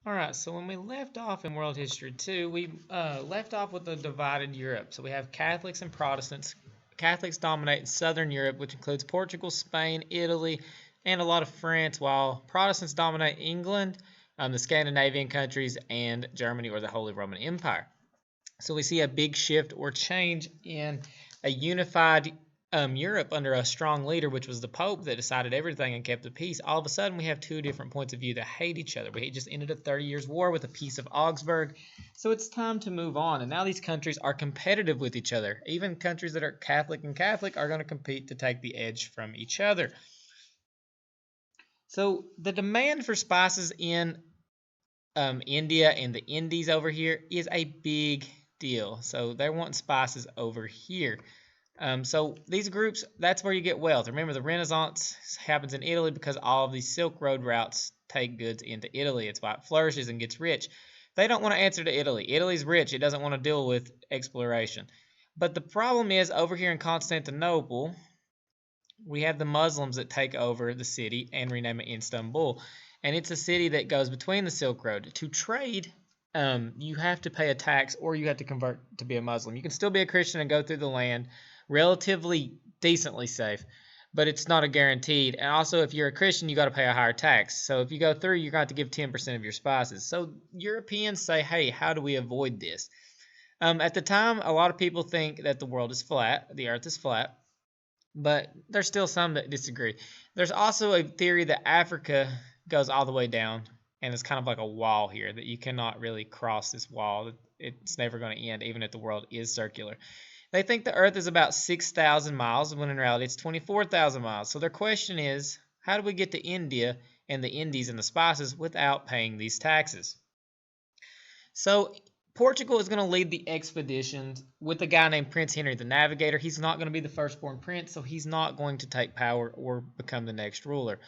Alright, so when we left off in world history 2, we left off with a divided Europe. So we have Catholics and Protestants. Catholics dominate southern Europe, which includes Portugal, Spain, Italy, and a lot of France, while Protestants dominate England, the Scandinavian countries, and Germany or the Holy Roman Empire. So we see a big shift or change in a unified Europe under a strong leader, which was the Pope that decided everything and kept the peace. All of a sudden, we have two different points of view that hate each other. We just ended a 30 years war with the Peace of Augsburg. So it's time to move on. And now these countries are competitive with each other. Even countries that are Catholic and Catholic are going to compete to take the edge from each other. So the demand for spices in India and the Indies over here is a big deal. So they're wanting spices over here. So these groups, that's where you get wealth. Remember, the Renaissance happens in Italy because all of these Silk Road routes take goods into Italy. It's why it flourishes and gets rich. They don't want to answer to Italy. Italy's rich. It doesn't want to deal with exploration. But the problem is over here in Constantinople, we have the Muslims that take over the city and rename it Istanbul. And it's a city that goes between the Silk Road. To trade, you have to pay a tax or you have to convert to be a Muslim. You can still be a Christian and go through the land relatively decently safe, but it's not a guaranteed. And also, if you're a Christian, you got to pay a higher tax. So if you go through, you're going to have to give 10% of your spices. So Europeans say, hey, how do we avoid this? At the time, a lot of people think that the world is flat, the earth is flat, but there's still some that disagree. There's also a theory that Africa goes all the way down, and it's kind of like a wall here that you cannot really cross this wall. It's never going to end, even if the world is circular. They think the Earth is about 6,000 miles, when in reality it's 24,000 miles. So their question is, how do we get to India and the Indies and the spices without paying these taxes? So Portugal is going to lead the expeditions with a guy named Prince Henry the Navigator. He's not going to be the firstborn prince, so he's not going to take power or become the next ruler.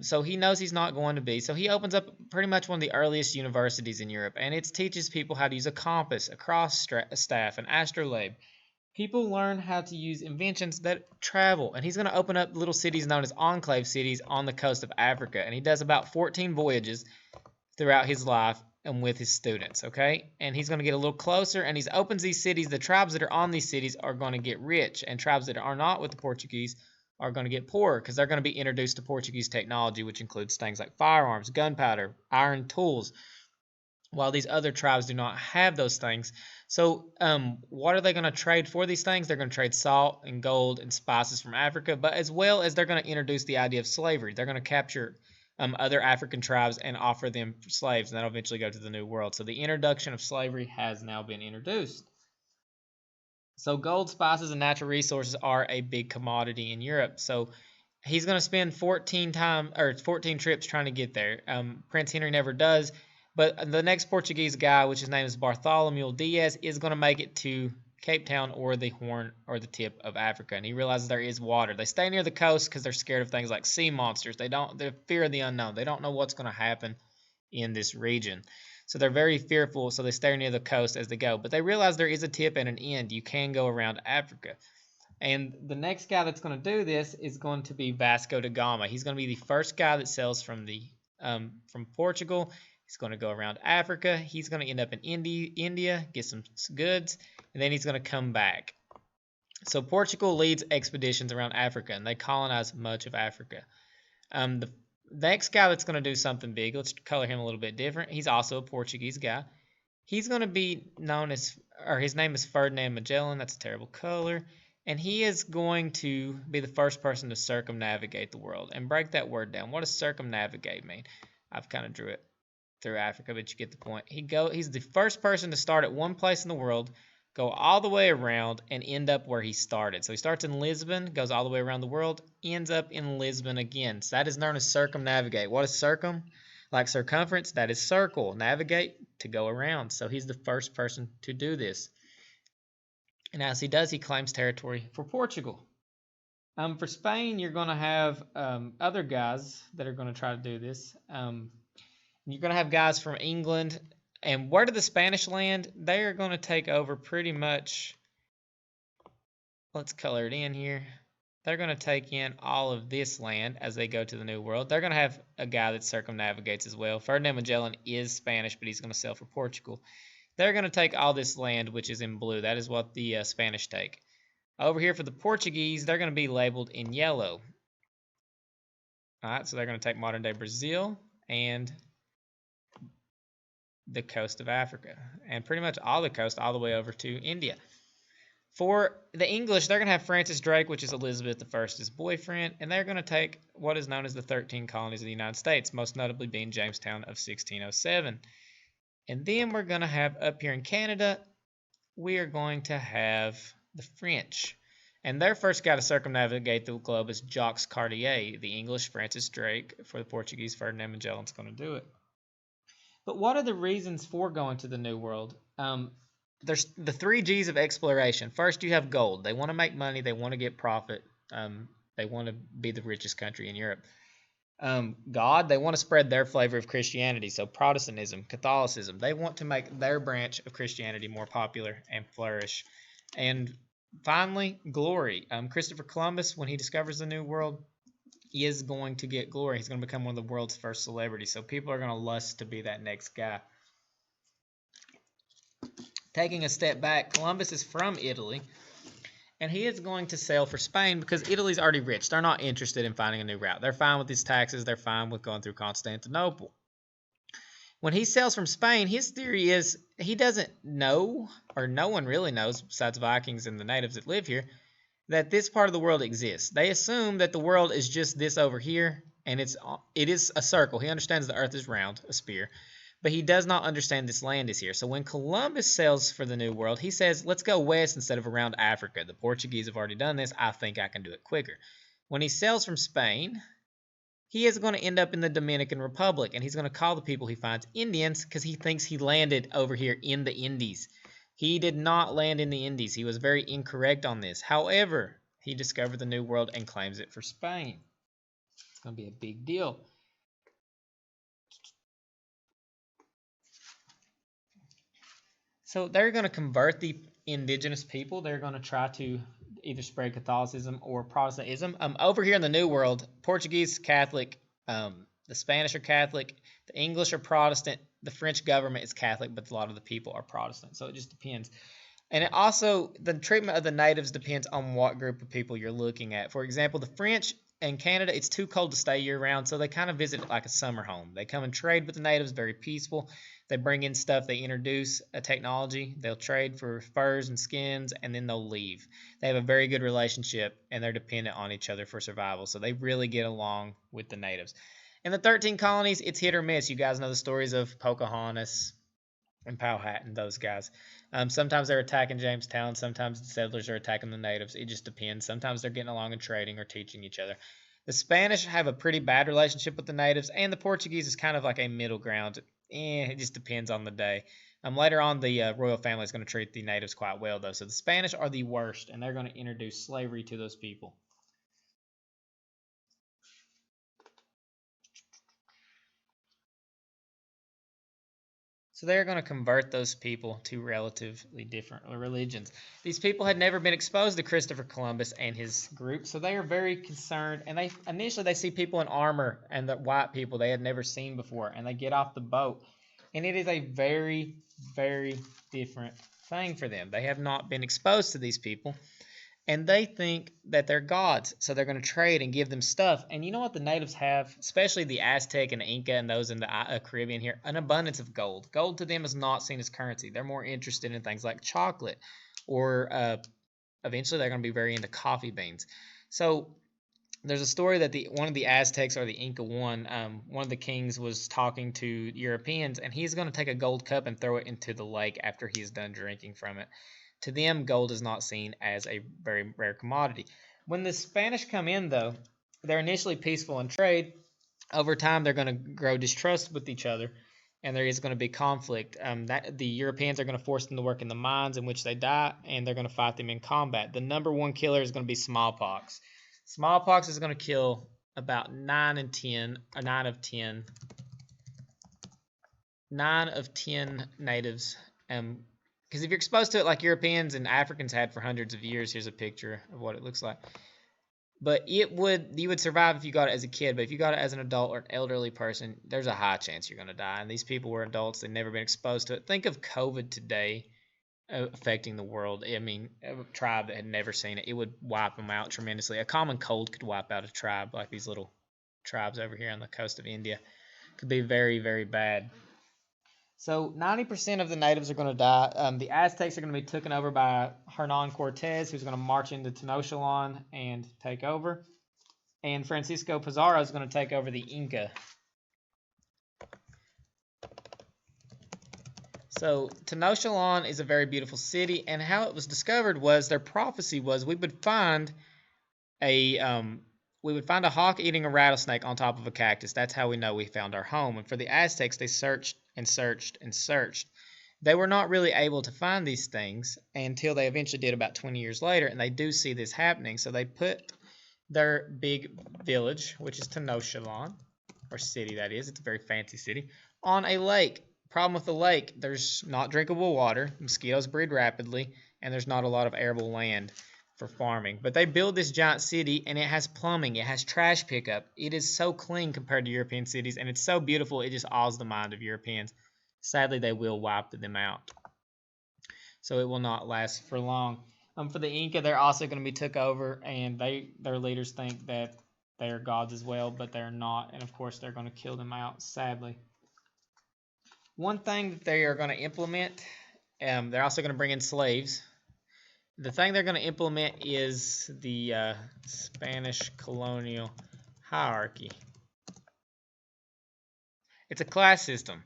So he knows he's not going to be. So he opens up pretty much one of the earliest universities in Europe, and it teaches people how to use a compass, a cross staff, an astrolabe. People learn how to use inventions that travel, and he's going to open up little cities known as enclave cities on the coast of Africa. And he does about 14 voyages throughout his life and with his students, okay? And he's going to get a little closer, and he opens these cities. The tribes that are on these cities are going to get rich, and tribes that are not with the Portuguese are going to get poorer because they're going to be introduced to Portuguese technology, which includes things like firearms, gunpowder, iron tools, while these other tribes do not have those things. So, what are they going to trade for these things? They're going to trade salt and gold and spices from Africa, but as well as they're going to introduce the idea of slavery. They're going to capture other African tribes and offer them slaves, and that'll eventually go to the New World. So, the introduction of slavery has now been introduced. So gold, spices, and natural resources are a big commodity in Europe. So he's going to spend 14 trips trying to get there. Prince Henry never does, but the next Portuguese guy, which his name is Bartholomew Diaz, is going to make it to Cape Town or the Horn or the tip of Africa, and he realizes there is water. They stay near the coast because they're scared of things like sea monsters. They fear of the unknown. They don't know what's going to happen in this region. So they're very fearful, so they stay near the coast as they go. But they realize there is a tip and an end. You can go around Africa. And the next guy that's going to do this is going to be Vasco da Gama. He's going to be the first guy that sails from Portugal. He's going to go around Africa. He's going to end up in India, get some goods, and then he's going to come back. So Portugal leads expeditions around Africa, and they colonize much of Africa. The next guy that's going to do something big, let's color him a little bit different. He's also a Portuguese guy. He's going to be known as, or his name is Ferdinand Magellan. That's a terrible color. And he is going to be the first person to circumnavigate the world. And break that word down. What does circumnavigate mean? I've kind of drew it through Africa, but you get the point. He's the first person to start at one place in the world, go all the way around, and end up where he started. So he starts in Lisbon, goes all the way around the world, ends up in Lisbon again. So that is known as circumnavigate. What is circum? Like circumference, that is circle. Navigate, to go around. So he's the first person to do this. And as he does, he claims territory for Portugal. For Spain, you're going to have other guys that are going to try to do this. You're going to have guys from England. And where did the Spanish land? They are going to take over pretty much. Let's color it in here. they're going to take in all of this land as they go to the New World. They're going to have a guy that circumnavigates as well. Ferdinand Magellan is Spanish, but he's going to sail for Portugal. They're going to take all this land, which is in blue. That is what the Spanish take. Over here for the Portuguese, they're going to be labeled in yellow. All right, so they're going to take modern-day Brazil and the coast of Africa, and pretty much all the coast all the way over to India. For the English, they're going to have Francis Drake, which is Elizabeth I's boyfriend, and they're going to take what is known as the 13 colonies of the United States, most notably being Jamestown of 1607. And then we're going to have up here in Canada, we are going to have the French. And their first guy to circumnavigate the globe is Jacques Cartier. The English, Francis Drake. For the Portuguese, Ferdinand Magellan's going to do it. But what are the reasons for going to the New World? There's the 3 G's of exploration. First, you have gold. They want to make money. They want to get profit. They want to be the richest country in Europe. God, they want to spread their flavor of Christianity. So Protestantism, Catholicism, they want to make their branch of Christianity more popular and flourish. And finally, glory. Christopher Columbus, when he discovers the New World, he is going to get glory. He's going to become one of the world's first celebrities. So people are going to lust to be that next guy. Taking a step back, Columbus is from Italy, and he is going to sail for Spain because Italy's already rich. They're not interested in finding a new route. They're fine with these taxes. They're fine with going through Constantinople. When he sails from Spain, his theory is he doesn't know, or no one really knows besides Vikings and the natives that live here, that this part of the world exists. They assume that the world is just this over here, and it is a circle. He understands the earth is round, a sphere, but he does not understand this land is here. So when Columbus sails for the New World, he says, let's go west instead of around Africa. The Portuguese have already done this. I think I can do it quicker. When he sails from Spain, he is going to end up in the Dominican Republic, and he's going to call the people he finds Indians because he thinks he landed over here in the Indies. He did not land in the Indies. He was very incorrect on this. However, he discovered the New World and claims it for Spain. It's going to be a big deal. So they're going to convert the indigenous people. They're going to try to either spread Catholicism or Protestantism. Over here in the New World, Portuguese Catholic, the Spanish are Catholic, the English are Protestant, the French government is Catholic, but a lot of the people are Protestant. So it just depends. And it also, the treatment of the natives depends on what group of people you're looking at. For example, the French and Canada, it's too cold to stay year-round, so they kind of visit it like a summer home. They come and trade with the natives, very peaceful. They bring in stuff. They introduce a technology. They'll trade for furs and skins, and then they'll leave. They have a very good relationship, and they're dependent on each other for survival, so they really get along with the natives. In the 13 colonies, it's hit or miss. You guys know the stories of Pocahontas and Powhatan, those guys. Sometimes they're attacking Jamestown. Sometimes the settlers are attacking the natives. It just depends. Sometimes they're getting along and trading or teaching each other. The Spanish have a pretty bad relationship with the natives, and the Portuguese is kind of like a middle ground. It just depends on the day. Later on, the royal family is going to treat the natives quite well, though. So the Spanish are the worst, and they're going to introduce slavery to those people. So they're going to convert those people to relatively different religions. These people had never been exposed to Christopher Columbus and his group, so they are very concerned. And initially they see people in armor and the white people they had never seen before, and they get off the boat. And it is a very, very different thing for them. They have not been exposed to these people. And they think that they're gods, so they're going to trade and give them stuff. And you know what the natives have, especially the Aztec and the Inca and those in the Caribbean here? An abundance of gold. Gold to them is not seen as currency. They're more interested in things like chocolate, or eventually they're going to be very into coffee beans. So there's a story that one of the Aztecs, or the Inca one of the kings was talking to Europeans, and he's going to take a gold cup and throw it into the lake after he's done drinking from it. To them, gold is not seen as a very rare commodity. When the Spanish come in, though, they're initially peaceful in trade. Over time, they're going to grow distrust with each other, and there is going to be conflict. The Europeans are going to force them to work in the mines in which they die, and they're going to fight them in combat. The number one killer is going to be smallpox. Smallpox is going to kill about 9 of 10 natives. Because if you're exposed to it like Europeans and Africans had for hundreds of years, here's a picture of what it looks like. But you would survive if you got it as a kid, but if you got it as an adult or an elderly person, there's a high chance you're going to die. And these people were adults; they've never been exposed to it. Think of COVID today affecting the world. I mean, a tribe that had never seen it, it would wipe them out tremendously. A common cold could wipe out a tribe like these little tribes over here on the coast of India. Could be very, very bad. So 90% of the natives are going to die. The Aztecs are going to be taken over by Hernan Cortez, who's going to march into Tenochtitlan and take over. And Francisco Pizarro is going to take over the Inca. So Tenochtitlan is a very beautiful city, and how it was discovered was their prophecy was we would find a hawk eating a rattlesnake on top of a cactus. That's how we know we found our home. And for the Aztecs, they searched and searched and searched. They were not really able to find these things until they eventually did about 20 years later, and they do see this happening. So they put their big village, which is Tenochtitlan, or city that is, it's a very fancy city, on a lake. Problem with the lake, there's not drinkable water, mosquitoes breed rapidly, and there's not a lot of arable land for farming. But they build this giant city, and it has plumbing, it has trash pickup. It is so clean compared to European cities, and it's so beautiful, it just awes the mind of Europeans. Sadly, they will wipe them out. So it will not last for long. For the Inca, they're also going to be took over, and their leaders think that they are gods as well, but they're not. And of course, they're going to kill them out, sadly. One thing that they are going to implement, they're also going to bring in slaves. The thing they're going to implement is the Spanish colonial hierarchy. It's a class system.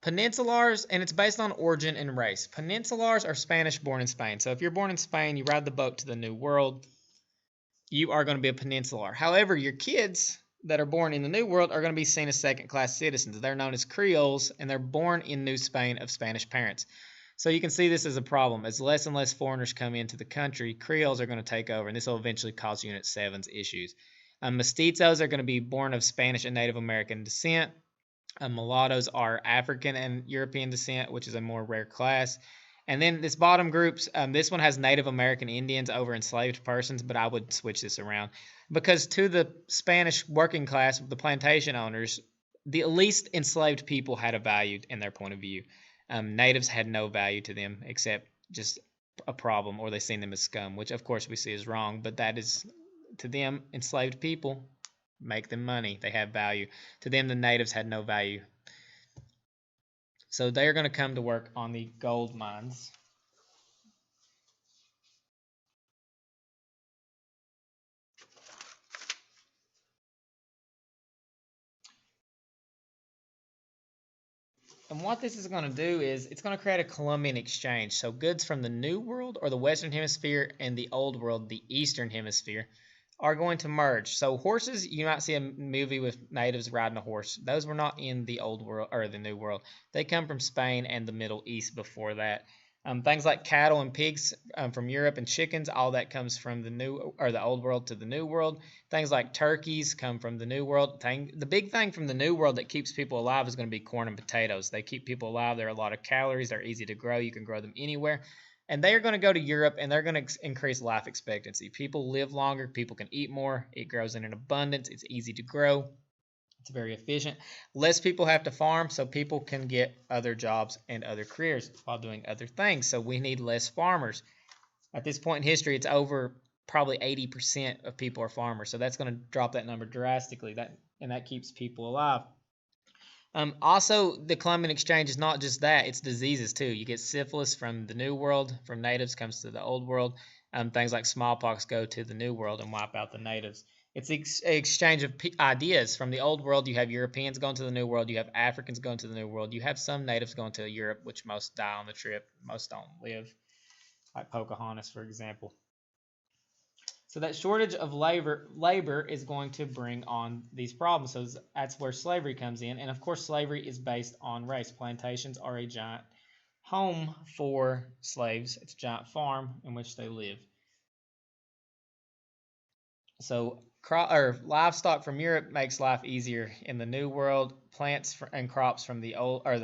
Peninsulars, and it's based on origin and race. Peninsulars are Spanish born in Spain. So if you're born in Spain, you ride the boat to the New World, you are going to be a peninsular. However, your kids that are born in the New World are going to be seen as second-class citizens. They're known as Creoles, and they're born in New Spain of Spanish parents. So you can see this as a problem. As less and less foreigners come into the country, Creoles are going to take over, and this will eventually cause Unit 7's issues. Mestizos are going to be born of Spanish and Native American descent. Mulattoes are African and European descent, which is a more rare class. And then this bottom groups, this one has Native American Indians over enslaved persons, but I would switch this around. Because to the Spanish working class, the plantation owners, the least enslaved people had a value in their point of view. Natives had no value to them except just a problem, or they seen them as scum, which of course we see is wrong, but that is, to them, enslaved people make them money. They have value. To them, the natives had no value. So they're going to come to work on the gold mines. And what this is going to do is it's going to create a Columbian exchange. So goods from the New World, or the Western Hemisphere, and the Old World, the Eastern Hemisphere, are going to merge. So horses, you might see a movie with natives riding a horse. Those were not in the Old World or the New World. They come from Spain and the Middle East before that. Things like cattle and pigs from Europe, and chickens, all that comes from the Old World to the New World. Things like turkeys come from the New World. The big thing from the New World that keeps people alive is going to be corn and potatoes. They keep people alive. There are a lot of calories. They're easy to grow. You can grow them anywhere. And they are going to go to Europe, and they're going to increase life expectancy. People live longer. People can eat more. It grows in an abundance. It's easy to grow. It's very efficient. Less people have to farm, so people can get other jobs and other careers while doing other things. So we need less farmers. At this point in history, it's over probably 80% of people are farmers. So that's going to drop that number drastically. That keeps people alive. Also, the Columbian exchange is not just that, it's diseases too. You get syphilis from the New World, from natives comes to the Old World. Things like smallpox go to the New World and wipe out the natives. It's an exchange of ideas. From the Old World, you have Europeans going to the New World, you have Africans going to the New World, you have some natives going to Europe, which most die on the trip, most don't live, like Pocahontas, for example. So that shortage of labor is going to bring on these problems. So that's where slavery comes in. And of course, slavery is based on race. Plantations are a giant home for slaves. It's a giant farm in which they live. So livestock from Europe makes life easier in the New World. Plants and crops from the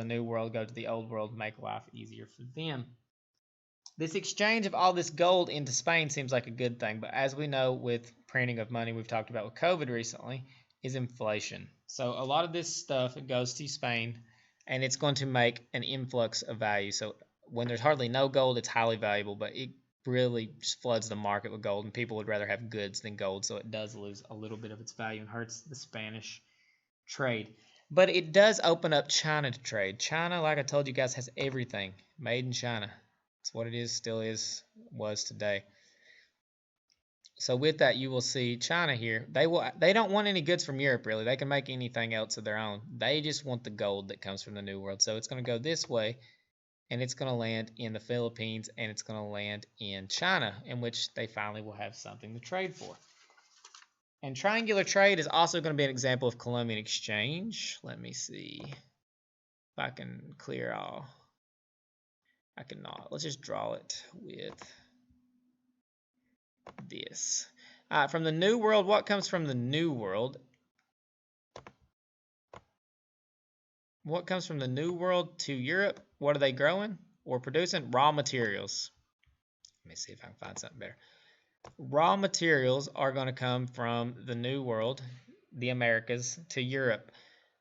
New World go to the Old World, make life easier for them. This exchange of all this gold into Spain seems like a good thing, but as we know with printing of money we've talked about with COVID recently is inflation. So a lot of this stuff goes to Spain, and it's going to make an influx of value. So when there's hardly no gold, it's highly valuable, but it really just floods the market with gold, and people would rather have goods than gold, so it does lose a little bit of its value and hurts the Spanish trade. But it does open up China to trade. China, like I told you guys, has everything made in China. It's what it is, still is, was today. So with that, you will see China here. They don't want any goods from Europe, really. They can make anything else of their own. They just want the gold that comes from the New World. So it's going to go this way, and it's going to land in the Philippines, and it's going to land in China, in which they finally will have something to trade for. And triangular trade is also going to be an example of Columbian exchange. Let me see if I can clear all. I cannot. Let's just draw it with this. From the New World, what comes from the New World? What comes from the New World to Europe? What are they growing or producing? Raw materials. Let me see if I can find something better. Raw materials are going to come from the New World, the Americas, to Europe,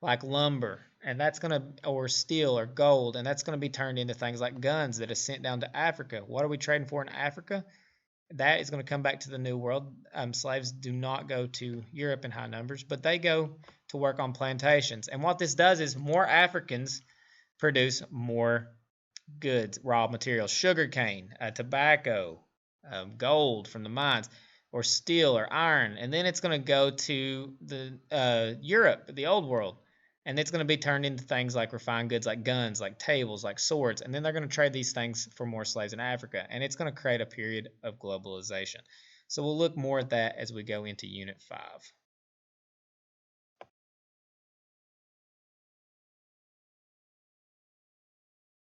like lumber, and that's going to, or steel or gold, and that's going to be turned into things like guns that are sent down to Africa. What are we trading for in Africa? That is going to come back to the New World. Slaves do not go to Europe in high numbers, but they go to work on plantations. And what this does is more Africans produce more goods, raw materials, sugarcane, tobacco, gold from the mines, or steel or iron. And then it's going to go to the Europe, the old world. And it's going to be turned into things like refined goods, like guns, like tables, like swords. And then they're going to trade these things for more slaves in Africa. And it's going to create a period of globalization. So we'll look more at that as we go into Unit 5.